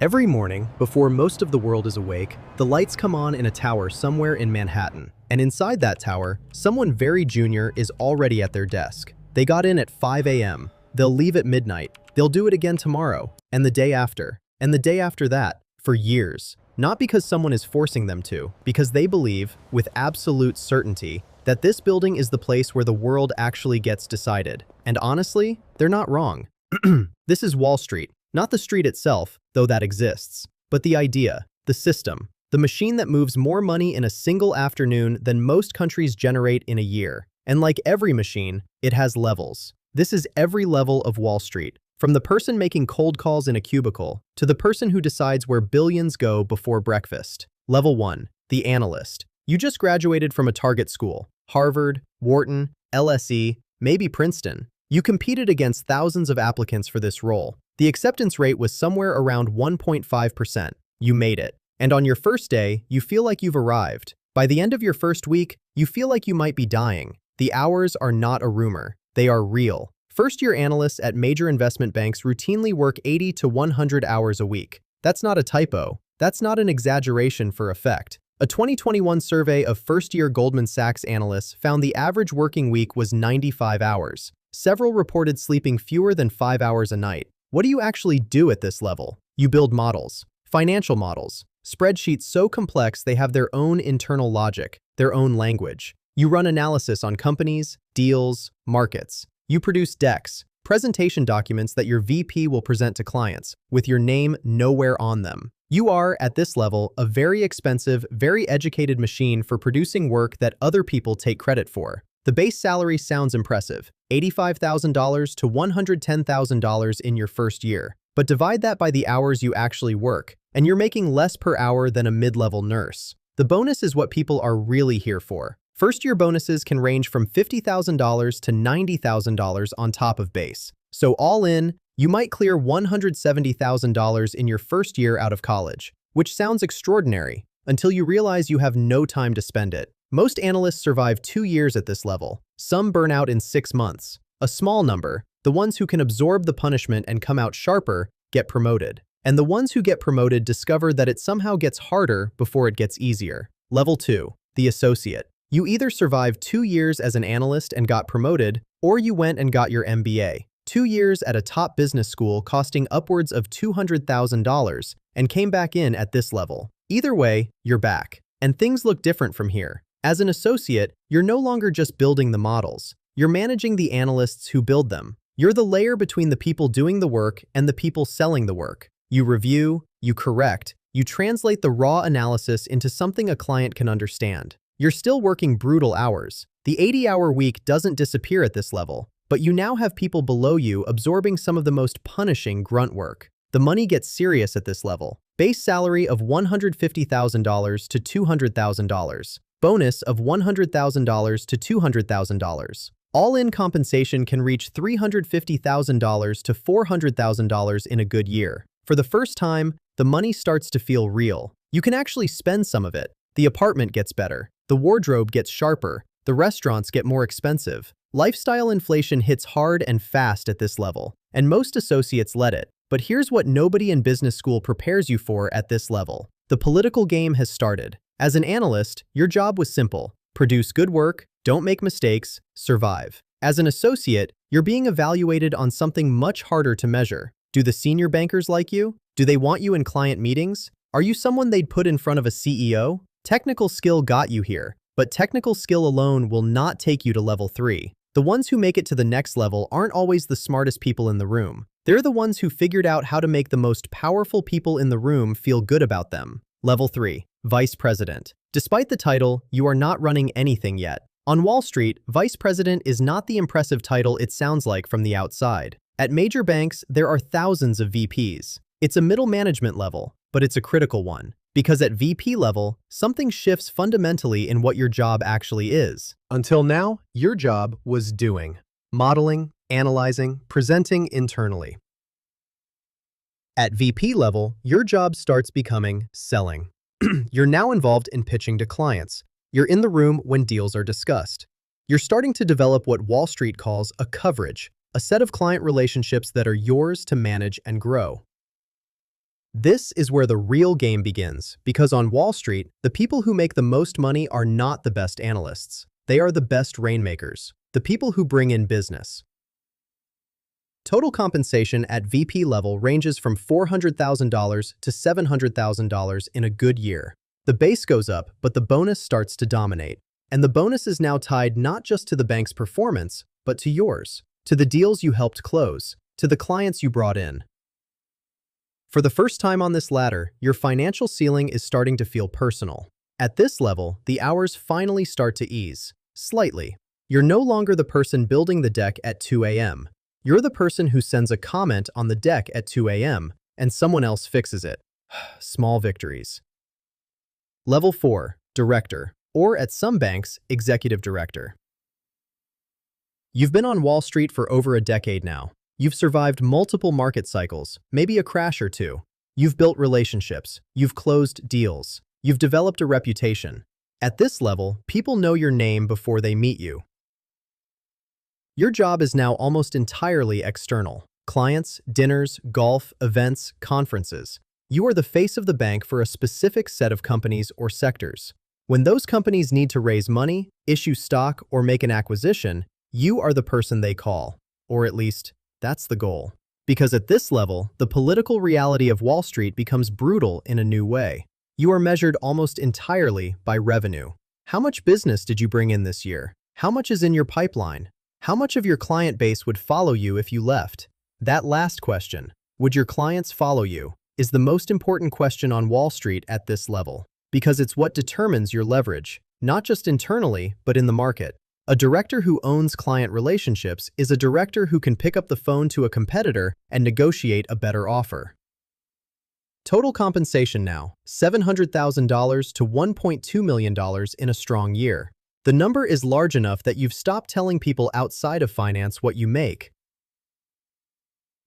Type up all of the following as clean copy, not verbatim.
Every morning, before most of the world is awake, the lights come on in a tower somewhere in Manhattan. And inside that tower, someone very junior is already at their desk. They got in at 5 a.m. They'll leave at midnight. They'll do it again tomorrow, and the day after, and the day after that, for years. Not because someone is forcing them to, because they believe, with absolute certainty, that this building is the place where the world actually gets decided. And honestly, they're not wrong. This is Wall Street. Not the street itself, though that exists, but the idea, the system, the machine that moves more money in a single afternoon than most countries generate in a year. And like every machine, it has levels. This is every level of Wall Street, from the person making cold calls in a cubicle to the person who decides where billions go before breakfast. Level 1, the analyst. You just graduated from a target school, Harvard, Wharton, LSE, maybe Princeton. You competed against thousands of applicants for this role. The acceptance rate was somewhere around 1.5%. You made it. And on your first day, you feel like you've arrived. By the end of your first week, you feel like you might be dying. The hours are not a rumor. They are real. First-year analysts at major investment banks routinely work 80 to 100 hours a week. That's not a typo. That's not an exaggeration for effect. A 2021 survey of first-year Goldman Sachs analysts found the average working week was 95 hours. Several reported sleeping fewer than 5 hours a night. What do you actually do at this level? You build models, financial models, spreadsheets so complex they have their own internal logic, their own language. You run analysis on companies, deals, markets. You produce decks, presentation documents that your VP will present to clients, with your name nowhere on them. You are, at this level, a very expensive, very educated machine for producing work that other people take credit for. The base salary sounds impressive, $85,000 to $110,000 in your first year. But divide that by the hours you actually work, and you're making less per hour than a mid-level nurse. The bonus is what people are really here for. First-year bonuses can range from $50,000 to $90,000 on top of base. So all in, you might clear $170,000 in your first year out of college, which sounds extraordinary, until you realize you have no time to spend it. Most analysts survive 2 years at this level. Some burn out in 6 months. A small number, the ones who can absorb the punishment and come out sharper, get promoted. And the ones who get promoted discover that it somehow gets harder before it gets easier. Level 2, the associate. You either survived 2 years as an analyst and got promoted, or you went and got your MBA. 2 years at a top business school costing upwards of $200,000 and came back in at this level. Either way, you're back. And things look different from here. As an associate, you're no longer just building the models. You're managing the analysts who build them. You're the layer between the people doing the work and the people selling the work. You review, you correct, you translate the raw analysis into something a client can understand. You're still working brutal hours. The 80-hour week doesn't disappear at this level, but you now have people below you absorbing some of the most punishing grunt work. The money gets serious at this level. Base salary of $150,000 to $200,000. Bonus of $100,000 to $200,000. All-in compensation can reach $350,000 to $400,000 in a good year. For the first time, the money starts to feel real. You can actually spend some of it. The apartment gets better. The wardrobe gets sharper. The restaurants get more expensive. Lifestyle inflation hits hard and fast at this level, and most associates let it. But here's what nobody in business school prepares you for at this level. The political game has started. As an analyst, your job was simple. Produce good work, don't make mistakes, survive. As an associate, you're being evaluated on something much harder to measure. Do the senior bankers like you? Do they want you in client meetings? Are you someone they'd put in front of a CEO? Technical skill got you here, but technical skill alone will not take you to level 3. The ones who make it to the next level aren't always the smartest people in the room. They're the ones who figured out how to make the most powerful people in the room feel good about them. Level 3. Vice President. Despite the title, you are not running anything yet. On Wall Street, Vice President is not the impressive title it sounds like from the outside. At major banks, there are thousands of VPs. It's a middle management level, but it's a critical one. Because at VP level, something shifts fundamentally in what your job actually is. Until now, your job was doing, modeling, analyzing, presenting internally. At VP level, your job starts becoming selling. You're now involved in pitching to clients. You're in the room when deals are discussed. You're starting to develop what Wall Street calls a coverage, a set of client relationships that are yours to manage and grow. This is where the real game begins, because on Wall Street, the people who make the most money are not the best analysts. They are the best rainmakers, the people who bring in business. Total compensation at VP level ranges from $400,000 to $700,000 in a good year. The base goes up, but the bonus starts to dominate. And the bonus is now tied not just to the bank's performance, but to yours, to the deals you helped close, to the clients you brought in. For the first time on this ladder, your financial ceiling is starting to feel personal. At this level, the hours finally start to ease, slightly. You're no longer the person building the deck at 2 a.m. You're the person who sends a comment on the deck at 2 a.m. and someone else fixes it. Small victories. Level 4, Director, or at some banks, Executive Director. You've been on Wall Street for over a decade now. You've survived multiple market cycles, maybe a crash or two. You've built relationships. You've closed deals. You've developed a reputation. At this level, people know your name before they meet you. Your job is now almost entirely external. Clients, dinners, golf, events, conferences. You are the face of the bank for a specific set of companies or sectors. When those companies need to raise money, issue stock, or make an acquisition, you are the person they call. Or at least, that's the goal. Because at this level, the political reality of Wall Street becomes brutal in a new way. You are measured almost entirely by revenue. How much business did you bring in this year? How much is in your pipeline? How much of your client base would follow you if you left? That last question, would your clients follow you, is the most important question on Wall Street at this level. Because it's what determines your leverage, not just internally, but in the market. A director who owns client relationships is a director who can pick up the phone to a competitor and negotiate a better offer. Total compensation now, $700,000 to $1.2 million in a strong year. The number is large enough that you've stopped telling people outside of finance what you make.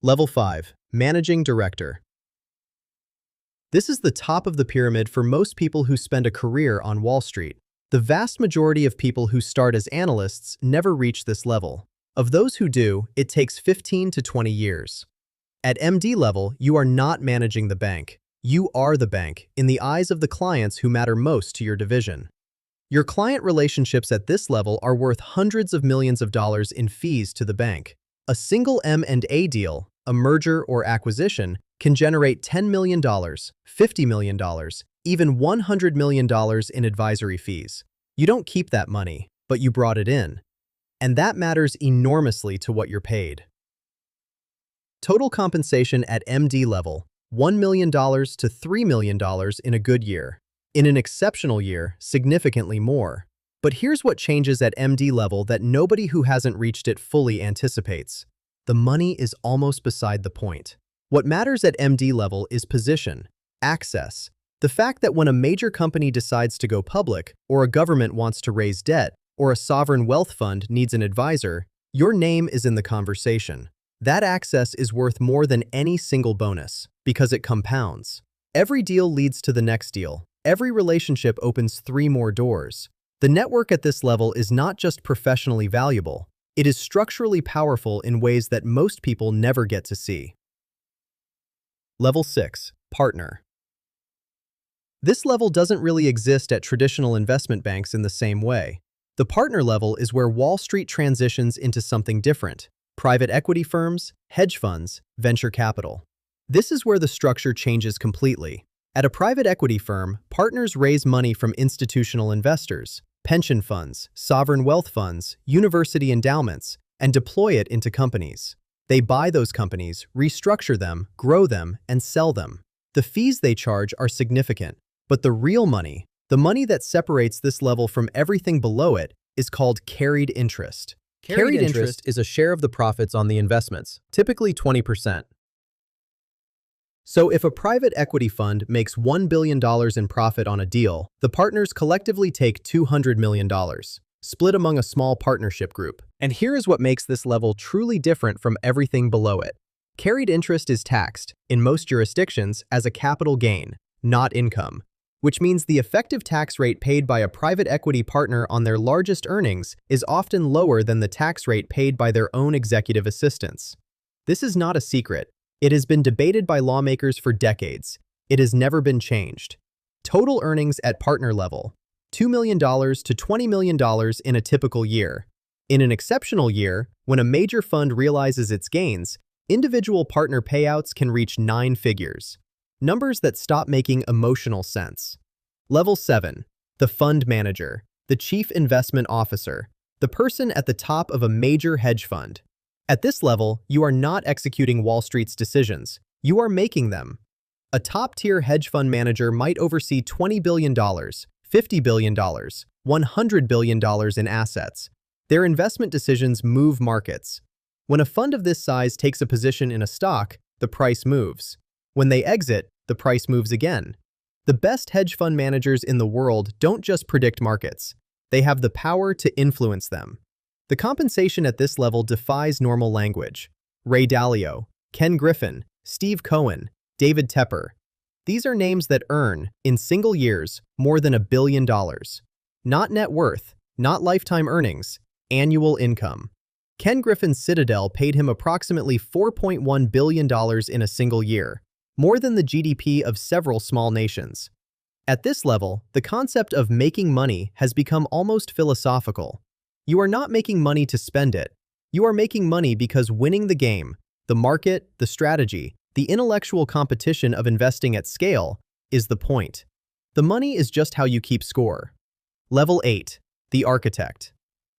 Level 5, Managing Director. This is the top of the pyramid for most people who spend a career on Wall Street. The vast majority of people who start as analysts never reach this level. Of those who do, it takes 15 to 20 years. At MD level, you are not managing the bank. You are the bank, in the eyes of the clients who matter most to your division. Your client relationships at this level are worth hundreds of millions of dollars in fees to the bank. A single M&A deal, a merger or acquisition, can generate $10 million, $50 million, even $100 million in advisory fees. You don't keep that money, but you brought it in. And that matters enormously to what you're paid. Total compensation at MD level, $1 million to $3 million in a good year. In an exceptional year, significantly more. But here's what changes at MD level that nobody who hasn't reached it fully anticipates. The money is almost beside the point. What matters at MD level is position, access. The fact that when a major company decides to go public, or a government wants to raise debt, or a sovereign wealth fund needs an advisor, your name is in the conversation. That access is worth more than any single bonus, because it compounds. Every deal leads to the next deal. Every relationship opens 3 more doors. The network at this level is not just professionally valuable, it is structurally powerful in ways that most people never get to see. Level 6, Partner. This level doesn't really exist at traditional investment banks in the same way. The partner level is where Wall Street transitions into something different: private equity firms, hedge funds, venture capital. This is where the structure changes completely. At a private equity firm, partners raise money from institutional investors, pension funds, sovereign wealth funds, university endowments, and deploy it into companies. They buy those companies, restructure them, grow them, and sell them. The fees they charge are significant, but the real money, the money that separates this level from everything below it, is called carried interest. Carried interest is a share of the profits on the investments, typically 20%. So if a private equity fund makes $1 billion in profit on a deal, the partners collectively take $200 million, split among a small partnership group. And here is what makes this level truly different from everything below it. Carried interest is taxed, in most jurisdictions, as a capital gain, not income, which means the effective tax rate paid by a private equity partner on their largest earnings is often lower than the tax rate paid by their own executive assistants. This is not a secret. It has been debated by lawmakers for decades. It has never been changed. Total earnings at partner level: $2 million to $20 million in a typical year. In an exceptional year, when a major fund realizes its gains, individual partner payouts can reach 9 figures. Numbers that stop making emotional sense. Level 7. The fund manager, the chief investment officer, the person at the top of a major hedge fund. At this level, you are not executing Wall Street's decisions. You are making them. A top-tier hedge fund manager might oversee $20 billion, $50 billion, $100 billion in assets. Their investment decisions move markets. When a fund of this size takes a position in a stock, the price moves. When they exit, the price moves again. The best hedge fund managers in the world don't just predict markets. They have the power to influence them. The compensation at this level defies normal language. Ray Dalio, Ken Griffin, Steve Cohen, David Tepper. These are names that earn, in single years, more than $1 billion. Not net worth, not lifetime earnings, annual income. Ken Griffin's Citadel paid him approximately $4.1 billion in a single year, more than the GDP of several small nations. At this level, the concept of making money has become almost philosophical. You are not making money to spend it. You are making money because winning the game, the market, the strategy, the intellectual competition of investing at scale, is the point. The money is just how you keep score. Level 8. The architect.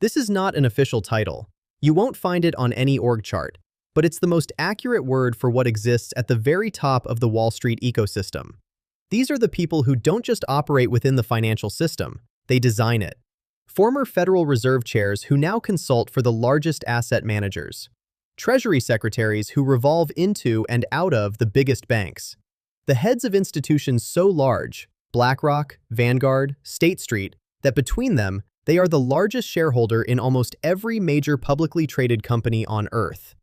This is not an official title. You won't find it on any org chart, but it's the most accurate word for what exists at the very top of the Wall Street ecosystem. These are the people who don't just operate within the financial system, they design it. Former Federal Reserve chairs who now consult for the largest asset managers. Treasury secretaries who revolve into and out of the biggest banks. The heads of institutions so large, BlackRock, Vanguard, State Street, that between them, they are the largest shareholder in almost every major publicly traded company on Earth.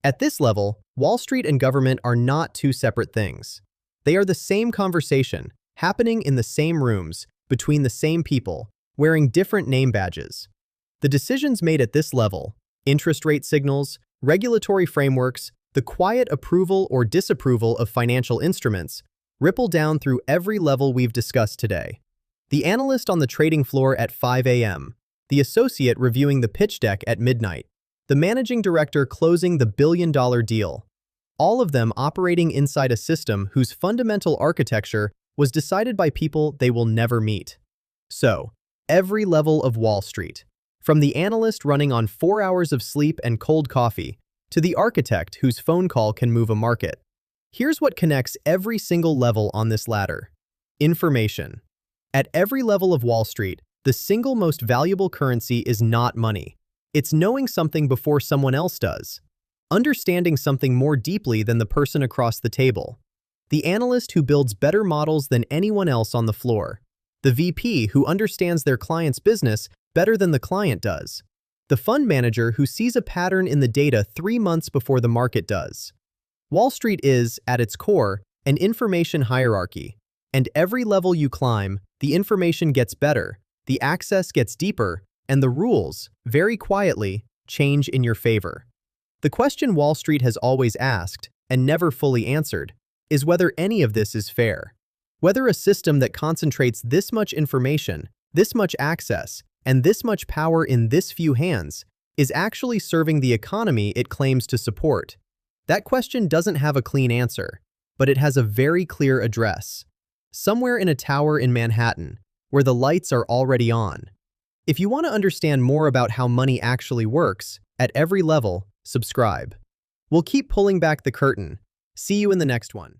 At this level, Wall Street and government are not two separate things. They are the same conversation, happening in the same rooms, between the same people, wearing different name badges. The decisions made at this level, interest rate signals, regulatory frameworks, the quiet approval or disapproval of financial instruments, ripple down through every level we've discussed today. The analyst on the trading floor at 5 a.m., the associate reviewing the pitch deck at midnight, the managing director closing the billion-dollar deal. All of them operating inside a system whose fundamental architecture was decided by people they will never meet. So, every level of Wall Street, from the analyst running on 4 hours of sleep and cold coffee, to the architect whose phone call can move a market. Here's what connects every single level on this ladder. Information. At every level of Wall Street, the single most valuable currency is not money. It's knowing something before someone else does. Understanding something more deeply than the person across the table. The analyst who builds better models than anyone else on the floor. The VP who understands their client's business better than the client does. The fund manager who sees a pattern in the data 3 months before the market does. Wall Street is, at its core, an information hierarchy. And every level you climb, the information gets better, the access gets deeper, and the rules, very quietly, change in your favor. The question Wall Street has always asked, and never fully answered, is whether any of this is fair. Whether a system that concentrates this much information, this much access, and this much power in this few hands is actually serving the economy it claims to support. That question doesn't have a clean answer, but it has a very clear address. Somewhere in a tower in Manhattan, where the lights are already on. If you want to understand more about how money actually works, at every level, subscribe. We'll keep pulling back the curtain. See you in the next one.